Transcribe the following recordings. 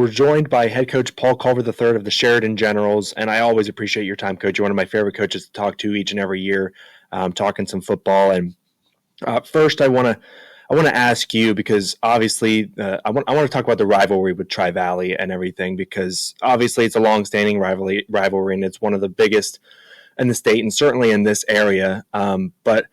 we're joined by head coach Paul Culver III of the Sheridan Generals, and I always appreciate your time, Coach. You're one of my favorite coaches to talk to each and every year, talking some football. And first, I want to ask you, because obviously I want to talk about the rivalry with Tri-Valley and everything, because obviously it's a long-standing rivalry, and it's one of the biggest in the state and certainly in this area. But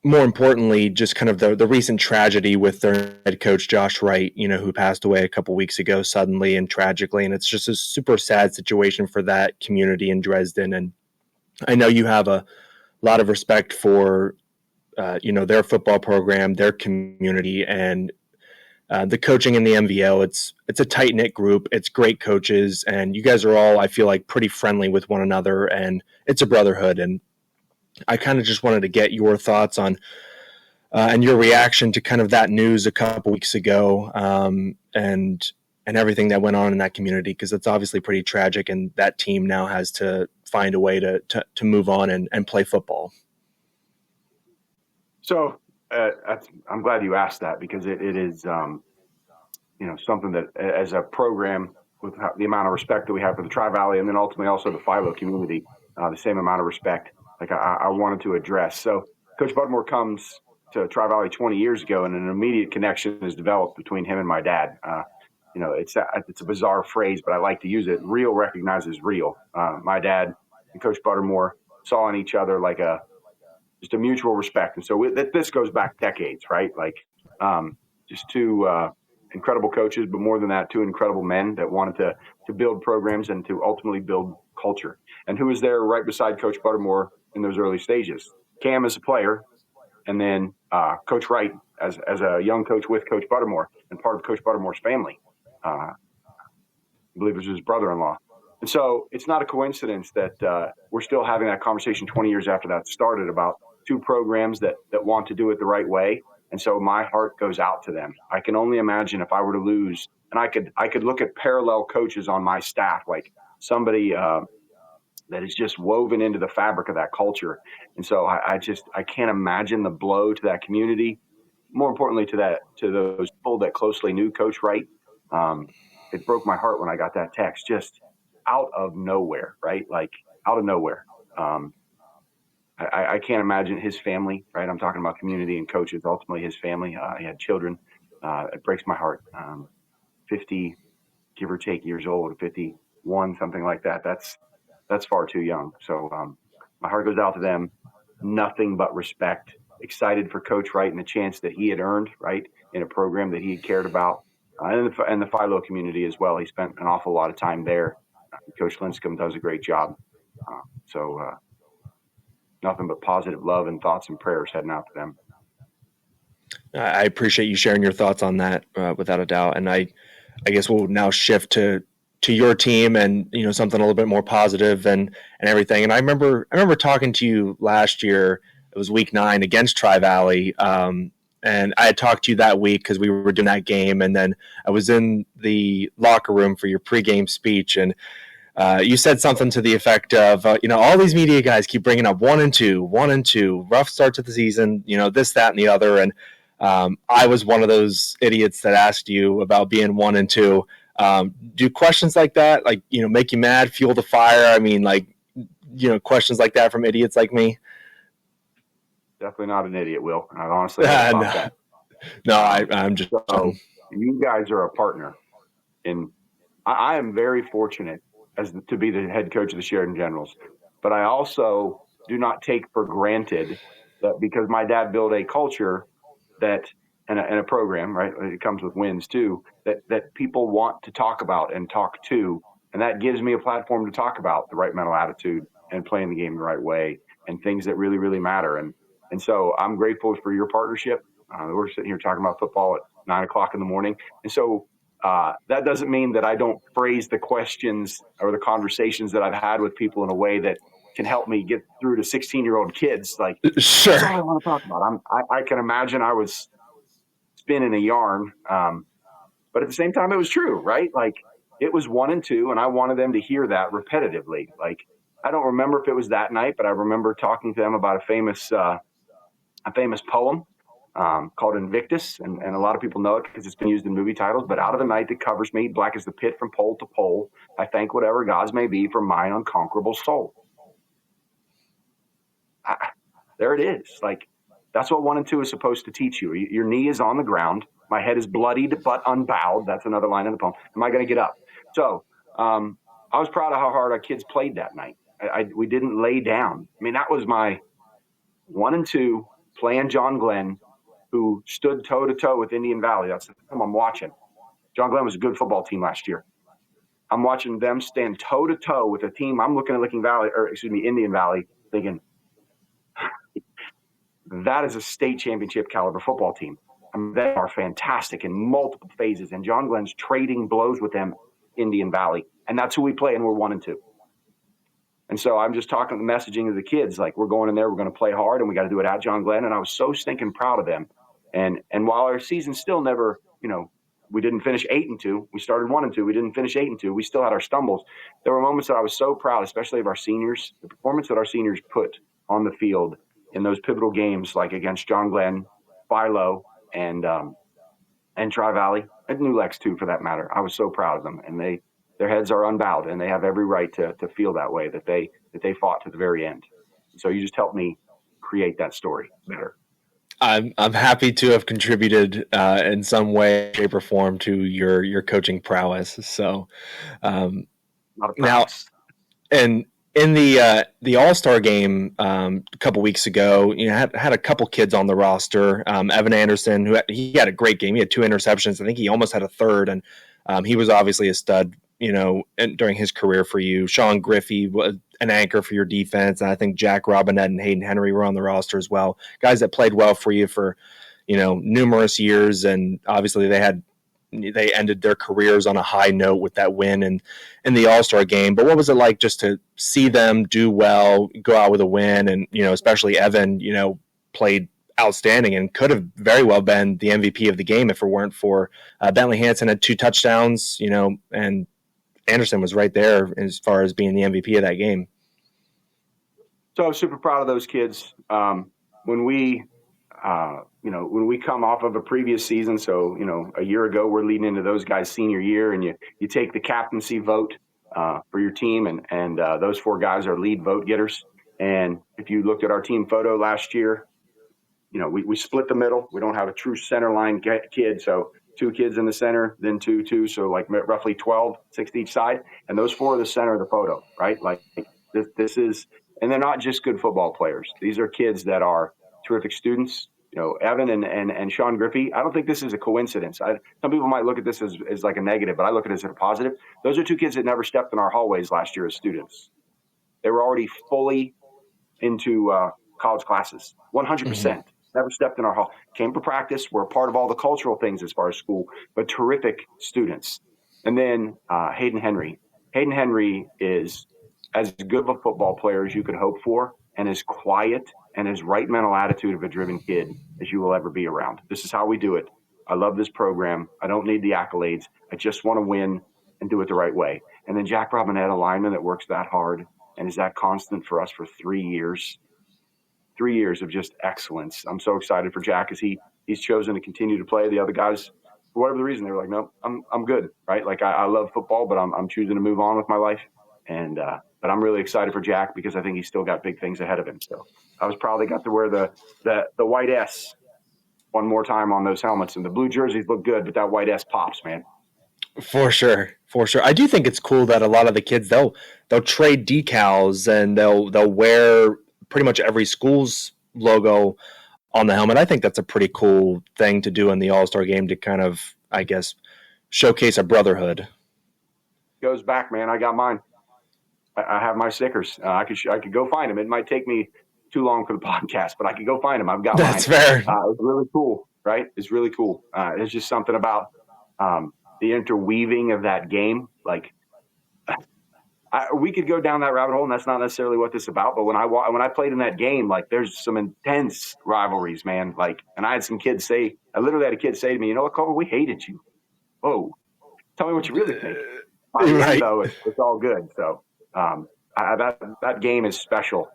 more importantly, just kind of the recent tragedy with their head coach, Josh Wright, who passed away a couple weeks ago suddenly and tragically. And it's just a super sad situation for that community in Dresden. And I know you have a lot of respect for, their football program, their community, and the coaching in the MVO. It's a tight-knit group. It's great coaches. And you guys are all, I feel like, pretty friendly with one another. And it's a brotherhood. And I kind of just wanted to get your thoughts on and your reaction to kind of that news a couple weeks ago, and everything that went on in that community, because it's obviously pretty tragic, and that team now has to find a way to move on and play football. So I'm glad you asked that, because it is something that, as a program, with the amount of respect that we have for the Tri-Valley, and then ultimately also the Philo community, the same amount of respect. I wanted to address. So Coach Buttermore comes to Tri-Valley 20 years ago, and an immediate connection is developed between him and my dad. It's a bizarre phrase, but I like to use it. Real recognizes real. My dad and Coach Buttermore saw in each other just a mutual respect. And so this goes back decades, right? Just two incredible coaches, but more than that, two incredible men that wanted to build programs and to ultimately build culture. And who was there right beside Coach Buttermore in those early stages? Cam as a player, and then Coach Wright as a young coach with Coach Buttermore and part of Coach Buttermore's family. I believe it was his brother-in-law. And so it's not a coincidence that we're still having that conversation 20 years after that started about two programs that want to do it the right way. And so my heart goes out to them. I can only imagine if I were to lose, and I could look at parallel coaches on my staff, like somebody that is just woven into the fabric of that culture. And so I can't imagine the blow to that community. More importantly, to those people that closely knew Coach Wright. It broke my heart when I got that text, just out of nowhere, right? Out of nowhere. I can't imagine his family, right? I'm talking about community and coaches, ultimately his family. He had children. It breaks my heart. 50, give or take, years old, 51, something like that. That's far too young. So my heart goes out to them. Nothing but respect. Excited for Coach Wright and the chance that he had earned, right, in a program that he had cared about. And the Philo community as well. He spent an awful lot of time there. Coach Linscomb does a great job. So nothing but positive love and thoughts and prayers heading out to them. I appreciate you sharing your thoughts on that, without a doubt. And I guess we'll now shift to your team and, something a little bit more positive and everything. And I remember talking to you last year. It was week 9 against Tri-Valley. And I had talked to you that week because we were doing that game. And then I was in the locker room for your pregame speech. And you said something to the effect of, all these media guys keep bringing up 1-2, rough start to the season, this, that, and the other. And I was one of those idiots that asked you about being 1-2. Do questions like that, make you mad, fuel the fire? I mean, questions like that from idiots like me? Definitely not an idiot, Will. I honestly thought that. No, I'm just. So you guys are a partner, and I am very fortunate to be the head coach of the Sheridan Generals. But I also do not take for granted that because my dad built a culture that and a program, right? It comes with wins too. That people want to talk about and talk to, and that gives me a platform to talk about the right mental attitude and playing the game the right way and things that really, really matter. And so I'm grateful for your partnership. We're sitting here talking about football at 9:00 in the morning. And so that doesn't mean that I don't phrase the questions or the conversations that I've had with people in a way that can help me get through to 16-year-old kids. Sure. That's all I want to talk about. I can imagine I was spinning a yarn. But at the same time, it was true, right? It was 1-2, and I wanted them to hear that repetitively. I don't remember if it was that night, but I remember talking to them about a famous poem called Invictus, and a lot of people know it because it's been used in movie titles. But out of the night that covers me, black as the pit from pole to pole, I thank whatever gods may be for mine unconquerable soul. There it is. Like, that's what 1 and 2 is supposed to teach you. Your knee is on the ground. My head is bloodied but unbowed. That's another line in the poem. Am I going to get up? So I was proud of how hard our kids played that night. We didn't lay down. I mean, that was my 1 and 2 playing John Glenn, who stood toe-to-toe with Indian Valley. That's the film I'm watching. John Glenn was a good football team last year. I'm watching them stand toe-to-toe with a team. I'm looking at Indian Valley, thinking, that is a state championship caliber football team. I mean, they are fantastic in multiple phases, and John Glenn's trading blows with them, Indian Valley. And that's who we play, and we're 1 and 2. And so I'm just talking the messaging of the kids, like, we're going in there, we're going to play hard, and we got to do it at John Glenn. And I was so stinking proud of them. And while our season still never, we didn't finish 8 and 2. We started 1 and 2. We didn't finish 8 and 2. We still had our stumbles. There were moments that I was so proud, especially of our seniors, the performance that our seniors put on the field in those pivotal games, like against John Glenn, Philo, and Tri-Valley, and New Lex too, for that matter. I was so proud of them, and their heads are unbowed, and they have every right to feel that way, that they fought to the very end. So you just helped me create that story better. I'm happy to have contributed in some way, shape, or form to your coaching prowess. So now, and in the All-Star game a couple weeks ago, had a couple kids on the roster. Evan Anderson, he had a great game. He had 2 interceptions. I think he almost had a third, and he was obviously a stud, during his career for you. Shawn Griffey was an anchor for your defense, and I think Jack Robinette and Hayden Henry were on the roster as well. Guys that played well for you for, numerous years, and obviously they ended their careers on a high note with that win in the All-Star game. But what was it like just to see them do well, go out with a win, and especially Evan, played outstanding and could have very well been the MVP of the game if it weren't for Bentley Hansen had 2 touchdowns, and Anderson was right there as far as being the MVP of that game. So I'm super proud of those kids. When we come off of a previous season, so, a year ago, we're leading into those guys' senior year, and you take the captaincy vote for your team, and those 4 guys are lead vote getters. And if you looked at our team photo last year, we split the middle. We don't have a true center line kid, so 2 kids in the center, then 2, so like roughly 12, 6 to each side. And those 4 are the center of the photo, right? Like this is, and they're not just good football players. These are kids that are terrific students. Evan and Shawn Griffey, I don't think this is a coincidence. Some people might look at this as like a negative, but I look at it as a positive. Those are 2 kids that never stepped in our hallways last year as students. They were already fully into college classes, 100%. Mm-hmm. Never stepped in our hall. Came for practice. We're a part of all the cultural things as far as school, but terrific students. And then Hayden Henry. Hayden Henry is as good of a football player as you could hope for, and as quiet and as right mental attitude of a driven kid as you will ever be around. This is how we do it. I love this program. I don't need the accolades. I just want to win and do it the right way. And then Jack Robinette, a lineman that works that hard and is that constant for us for 3 years. 3 years of just excellence. I'm so excited for Jack as he's chosen to continue to play. The other guys, for whatever the reason, they were like, no, I'm good, right? Like I love football, but I'm choosing to move on with my life. And but I'm really excited for Jack because I think he's still got big things ahead of him. So I was proud they got to wear the white S one more time on those helmets, and the blue jerseys look good, but that white S pops, man. For sure. I do think it's cool that a lot of the kids they'll trade decals and they'll wear pretty much every school's logo on the helmet. I think that's a pretty cool thing to do in the All-Star game to kind of, I guess, showcase a brotherhood. Goes back, man. I got mine. I have my stickers. I could go find them. It might take me too long for the podcast, but I could go find them. I've got That's mine. Fair. It's really cool, right? It's really cool. It's just something about the interweaving of that game. Like we could go down that rabbit hole, and that's not necessarily what this is about. But when I played in that game, like there's some intense rivalries, man. Like, and I had some kids I literally had a kid say to me, "You know what, Culver? We hated you." Oh, tell me what you really think. Right. So it's all good. So that game is special.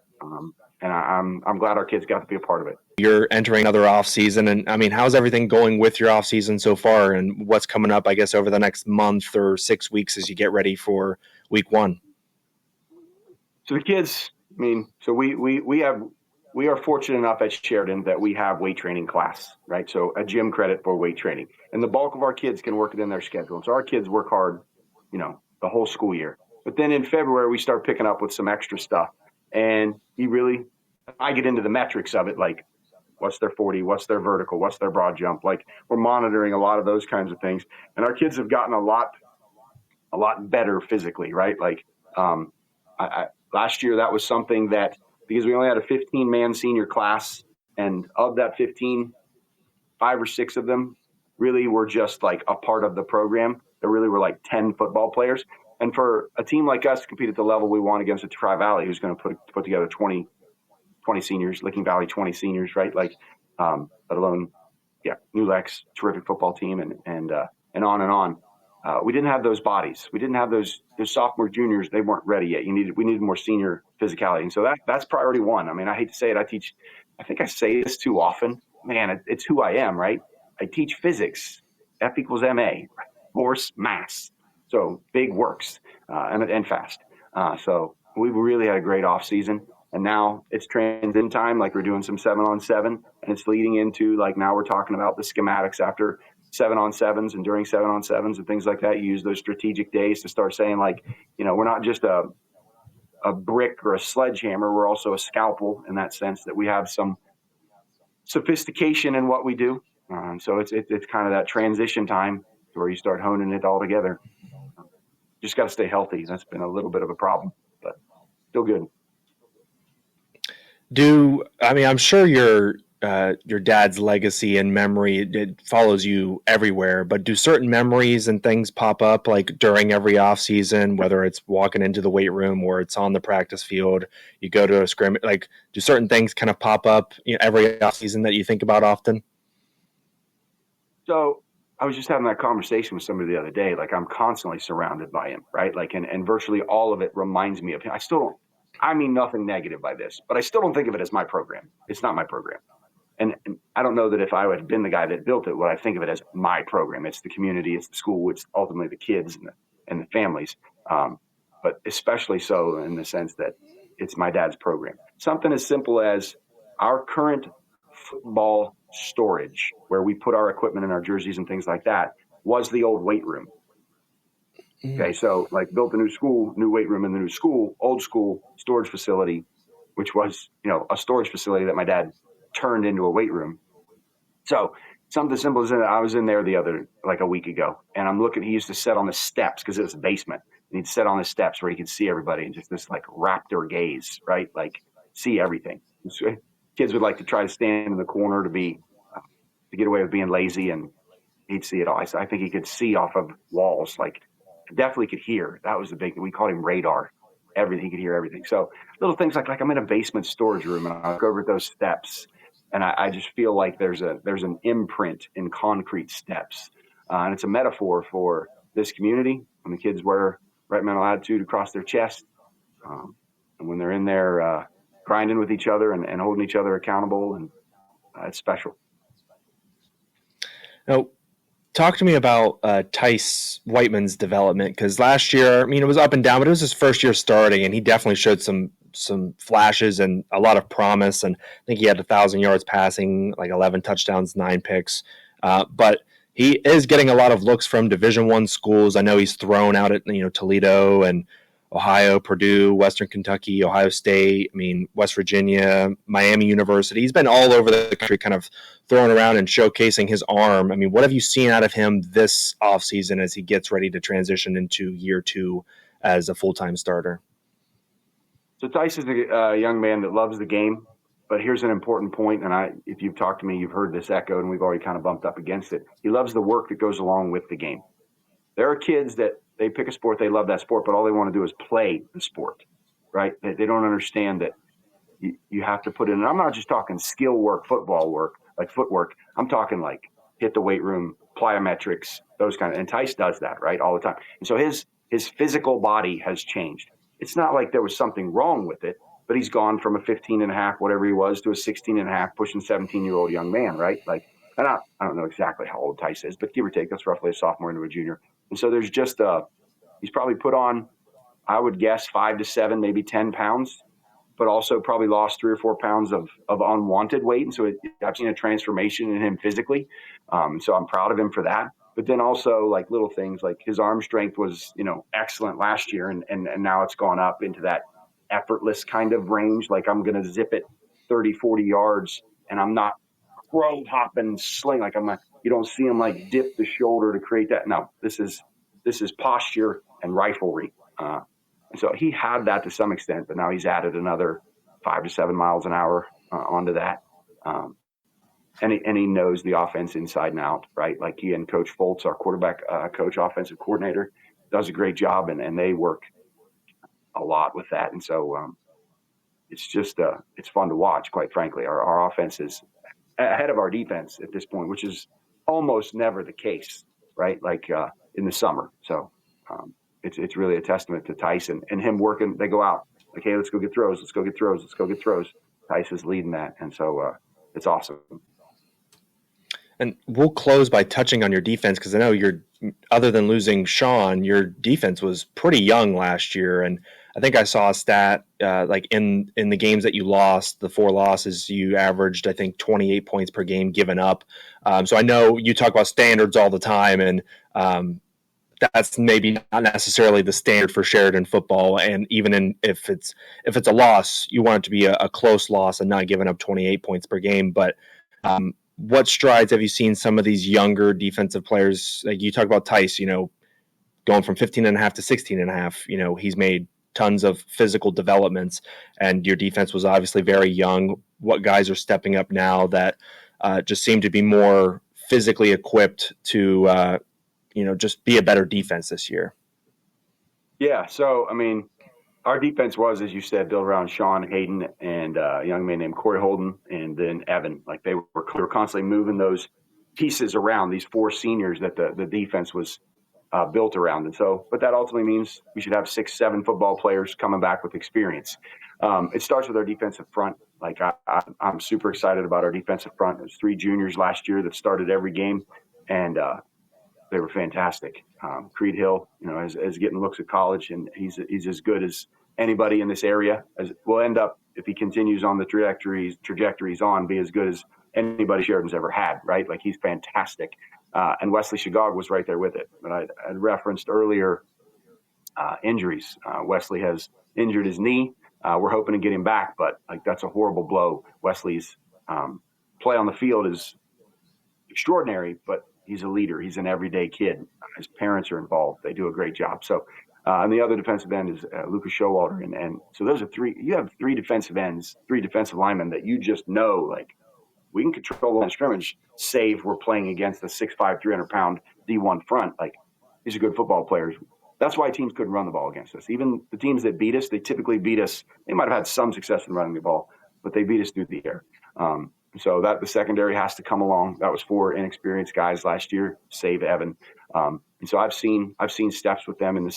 And I'm glad our kids got to be a part of it. You're entering another off season, and I mean, how's everything going with your off season so far, and what's coming up, I guess, over the next month or 6 weeks as you get ready for week 1? So the kids, I mean, so we are fortunate enough at Sheridan that we have weight training class, right? So a gym credit for weight training, and the bulk of our kids can work it in their schedule. So our kids work hard, the whole school year. But then in February we start picking up with some extra stuff, and I get into the metrics of it, like what's their 40, what's their vertical, what's their broad jump. Like we're monitoring a lot of those kinds of things, and our kids have gotten a lot better physically, right? Like last year that was something that, because we only had a 15-man senior class, and of that 15, 5 or 6 of them really were just like a part of the program. There really were like 10 football players. And for a team like us to compete at the level we want against a Tri-Valley, who's going to put together 20 seniors, Licking Valley 20 seniors, right? Like, let alone, New Lex, terrific football team, and on and on. We didn't have those bodies. We didn't have those sophomore juniors. They weren't ready yet. We needed more senior physicality. And so that's priority 1. I mean, I hate to say it. I think I say this too often. Man, it's who I am, right? I teach physics. F equals MA, force, mass. So big works, and fast. So we really had a great off season. And now it's transition time. Like we're doing some 7-on-7, and it's leading into, like, now we're talking about the schematics after 7-on-7s and during 7-on-7s and things like that. You use those strategic days to start saying, like, we're not just a brick or a sledgehammer. We're also a scalpel, in that sense that we have some sophistication in what we do. So it's kind of that transition time where you start honing it all together. Just got to stay healthy. That's been a little bit of a problem, but still good. I'm sure your dad's legacy and memory, it follows you everywhere, but do certain memories and things pop up like during every off season, whether it's walking into the weight room or it's on the practice field, you go to a scrimmage, like do certain things kind of pop up every off season that you think about often? So I was just having that conversation with somebody the other day. Like, I'm constantly surrounded by him, right? Like, and virtually all of it reminds me of him. I mean nothing negative by this, but I still don't think of it as my program. It's not my program. And I don't know that if I had been the guy that built it, would I think of it as my program. It's the community, it's the school, it's ultimately the kids and the families. But especially so in the sense that it's my dad's program. Something as simple as our current football storage, where we put our equipment and our jerseys and things like that, was the old weight room. Okay, so like built a new school, new weight room in the new school, old school storage facility, which was, a storage facility that my dad turned into a weight room. So something simple as that. I was in there a week ago, and I'm looking, he used to sit on the steps because it was a basement, and he'd sit on the steps where he could see everybody, and just this like raptor gaze, right? Like see everything. So kids would like to try to stand in the corner to get away with being lazy, and he'd see it all. I think he could see off of walls, like definitely could hear. That was the big, we called him radar. Everything, he could hear everything. So little things like I'm in a basement storage room, and I look over at those steps, and I just feel like there's an imprint in concrete steps. And it's a metaphor for this community when the kids wear right mental attitude across their chest. And when they're in there grinding with each other and holding each other accountable, and it's special. Now, talk to me about Tyce Whiteman's development, because last year, it was up and down, but it was his first year starting, and he definitely showed some flashes and a lot of promise. And I think he had 1,000 yards passing, like 11 touchdowns, 9 picks. But he is getting a lot of looks from Division I schools. I know he's thrown out at Toledo and Ohio, Purdue, Western Kentucky, Ohio State, West Virginia, Miami University. He's been all over the country kind of throwing around and showcasing his arm. What have you seen out of him this offseason as he gets ready to transition into year 2 as a full-time starter? So Tyce is a young man that loves the game, but here's an important point, and if you've talked to me, you've heard this echoed, and we've already kind of bumped up against it. He loves the work that goes along with the game. There are kids that they pick a sport, they love that sport, but all they want to do is play the sport, right? They don't understand that you have to put in, and I'm not just talking skill work, football work, like footwork. I'm talking like hit the weight room, plyometrics, those kind of, and Tyce does that, right, all the time. And so his physical body has changed. It's not like there was something wrong with it. but he's gone from a 15 and a half, whatever he was, to a 16 and a half, pushing 17-year-old young man, right? Like, and I don't know exactly how old Tyce is, but give or take, that's roughly a sophomore into a junior. And so there's just he's probably put on, I would guess, 5 to 7, maybe 10 pounds, but also probably lost 3 or 4 pounds of unwanted weight. And so I've seen a transformation in him physically. So I'm proud of him for that. But then also like little things like his arm strength was, excellent last year. And now it's gone up into that effortless kind of range. Like I'm going to zip it 30, 40 yards and I'm not crow hopping sling. Like you don't see him like dip the shoulder to create that. No, this is posture and riflery. And so he had that to some extent, but now he's added another 5 to 7 miles an hour onto that. And he knows the offense inside and out, right? Like he and Coach Foltz, our quarterback coach, offensive coordinator, does a great job, and they work a lot with that. And so it's just it's fun to watch, quite frankly. Our offense is ahead of our defense at this point, which is almost never the case, right? Like in the summer. So it's really a testament to Tyson and him working. They go out, like, hey, let's go get throws. Let's go get throws. Let's go get throws. Tyson's leading that. And so it's awesome. And we'll close by touching on your defense because I know other than losing Shawn, your defense was pretty young last year. And I think I saw a stat like in the games that you lost, the 4 losses, you averaged, I think, 28 points per game given up. So I know you talk about standards all the time, and that's maybe not necessarily the standard for Sheridan football. And even if it's a loss, you want it to be a close loss and not giving up 28 points per game. But what strides have you seen some of these younger defensive players, like you talk about Tyce, going from 15 and a half to 16 and a half, he's made tons of physical developments, and your defense was obviously very young. What guys are stepping up now that just seem to be more physically equipped to, just be a better defense this year? Yeah. So, I mean, our defense was, as you said, built around Shawn, Hayden, and a young man named Corey Holden, and then Evan. Like they were constantly moving those pieces around, these 4 seniors that the defense was built around. And so, but that ultimately means we should have 6, 7 football players coming back with experience. It starts with our defensive front. Like I'm super excited about our defensive front. There's 3 juniors last year that started every game, and they were fantastic. Creed Hill, is getting looks at college, and he's as good as anybody in this area. As will end up, if he continues on the trajectories on, be as good as anybody Sheridan's ever had, right? Like he's fantastic. And Wesley Shagog was right there with it. But I referenced earlier injuries. Wesley has injured his knee. We're hoping to get him back, but like that's a horrible blow. Wesley's play on the field is extraordinary, but he's a leader. He's an everyday kid. His parents are involved. They do a great job. So, and the other defensive end is Lucas Showalter. And so those are 3. You have 3 defensive ends, 3 defensive linemen that you just know, like, we can control the line of scrimmage, save we're playing against a 6'5", 300-pound D1 front. Like, these are good football players. That's why teams couldn't run the ball against us. Even the teams that beat us, they typically beat us. They might have had some success in running the ball, but they beat us through the air. So that the secondary has to come along. That was 4 inexperienced guys last year, save Evan. And so I've seen steps with them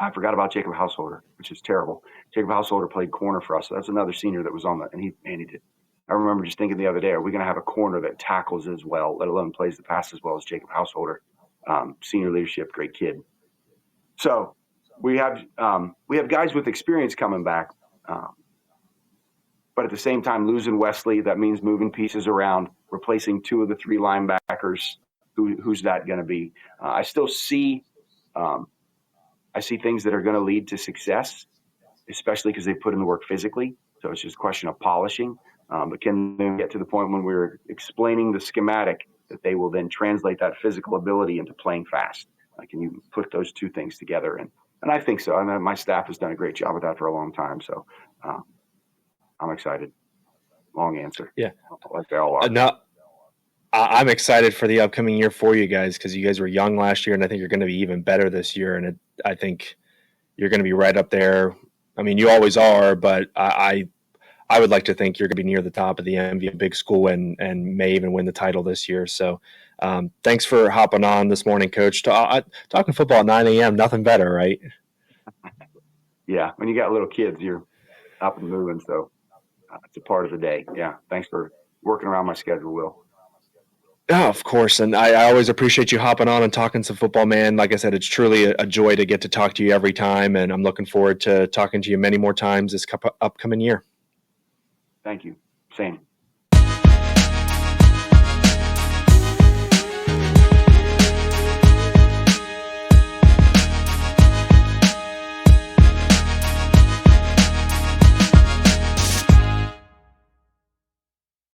I forgot about Jacob Householder, which is terrible. Jacob Householder played corner for us. So that's another senior that was on and he did. I remember just thinking the other day, are we going to have a corner that tackles as well, let alone plays the pass as well as Jacob Householder? Senior leadership, great kid. So we have guys with experience coming back. But at the same time, losing Wesley, that means moving pieces around, replacing 2 of the 3 linebackers. Who's that going to be? I still see things that are going to lead to success, especially because they put in the work physically. So it's just a question of polishing. But can they get to the point when we're explaining the schematic that they will then translate that physical ability into playing fast? Can you put those 2 things together? And I think so. And my staff has done a great job of that for a long time. So I'm excited. Long answer. Yeah. Like they all are. No, I'm excited for the upcoming year for you guys because you guys were young last year, and I think you're going to be even better this year. And I think you're going to be right up there. I mean, you always are, but I would like to think you're going to be near the top of the MV, a big school, and may even win the title this year. So thanks for hopping on this morning, Coach. Talking football at 9 a.m., nothing better, right? Yeah, when you got little kids, you're up and moving, so it's a part of the day. Yeah, thanks for working around my schedule, Will. Oh, of course. And I always appreciate you hopping on and talking some football, man. Like I said, it's truly a joy to get to talk to you every time. And I'm looking forward to talking to you many more times this upcoming year. Thank you. Same.